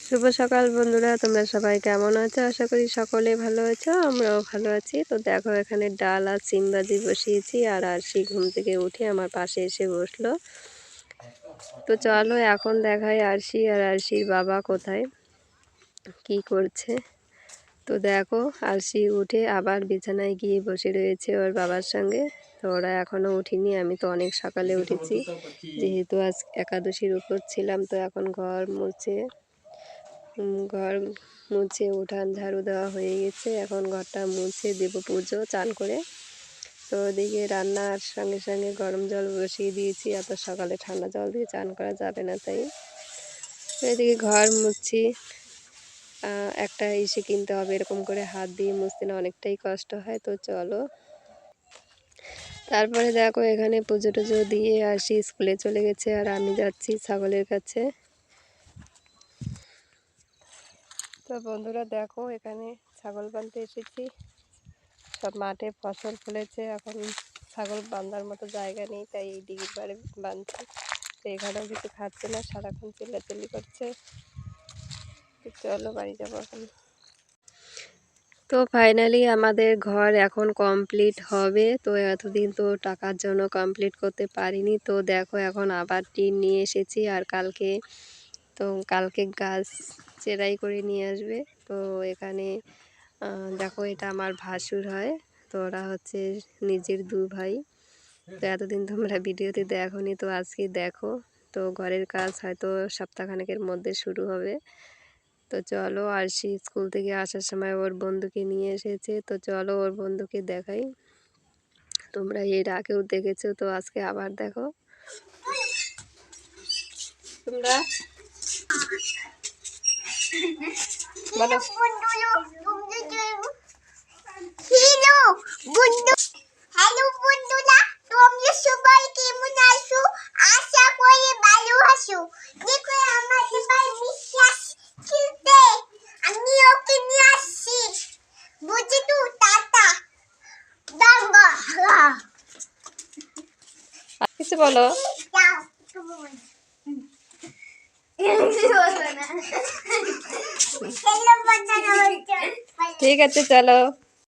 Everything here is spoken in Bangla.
শুভ সকাল বন্ধুরা, তোমরা সবাই কেমন আছো? আশা করি সকলে ভালো আছো, আমরাও ভালো আছি। তো দেখো এখানে ডাল আর সিম ভাজি বসিয়েছি, আর আরশি ঘুম থেকে উঠে আমার পাশে এসে বসলো। তো চলো এখন দেখাই আরশি আর আরশির বাবা কোথায় কি করছে। তো দেখো আরশি উঠে আবার বিছানায় গিয়ে বসে রয়েছে ওর বাবার সঙ্গে। তো ওরা এখনও উঠিনি, আমি তো অনেক সকালে উঠেছি, যেহেতু আজ একাদশীর উপর ছিলাম। তো এখন ঘর মুছে উঠান ঝাড়ু দেওয়া হয়ে গেছে, এখন ঘরটা মুছে দেব পুজো চান করে। তো ওদিকে রান্নার সঙ্গে সঙ্গে গরম জল বসিয়ে দিয়েছি, এত সকালে ঠান্ডা জল দিয়ে চান করা যাবে না, তাই তো এদিকে ঘর মুছছি। একটা ইসে কিনতে হবে, এরকম করে হাত দিয়ে মুছতে না অনেকটাই কষ্ট হয়। তো চলো, তারপরে দেখো এখানে পুজো টুজো দিয়ে আসি, স্কুলে চলে গেছে আর আমি যাচ্ছি ছাগলের কাছে। তো বন্ধুরা দেখো এখানে ছাগল বাঁধতে এসেছি, সব মাঠে ফসল ফলেছে, এখন ছাগল বাঁধার মতো জায়গা নেই, তাই এই দিঘির পাড়ে বাঁধছি। তো এখানেও কিছু খাচ্ছে না, সারাক্ষণ চিল্লাচিল্লি করছে। চলো বাড়ি যাবো এখন। তো ফাইনালি আমাদের ঘর এখন কমপ্লিট হবে। তো এতদিন তো টাকার জন্য কমপ্লিট করতে পারিনি। তো দেখো এখন আবার টিন নিয়ে এসেছি, আর কালকে গাছ চেরাই করে নিয়ে আসবে। তো এখানে দেখো এটা আমার ভাসুর হয়, তো ওরা হচ্ছে নিজের দু ভাই। তো এতদিন তোমরা ভিডিওতে দেখোনি, তো আজকে দেখো। তো ঘরের কাজ হয়তো সপ্তাহখানেকের মধ্যে শুরু হবে। তো চলো, আরশি স্কুল থেকে আসার সময় ওর বন্ধুকে নিয়ে এসেছে। তো চলো ওর বন্ধুকে দেখাই, তোমরা এর আগেও দেখেছো, তো আজকে আবার দেখো তোমরা। বলো হ্যালো বন্ধুরা, তোমরা সবাই কেমন আছো? আশা করি ভালো আছো। দেখো আমার ভাই বিশ্বাস খেলতে, আমি ওকে নিয়ে আসছি। বুঝি তো টাটা দাঙ্গা। কিছু বলো। ঠিক আছে চলো।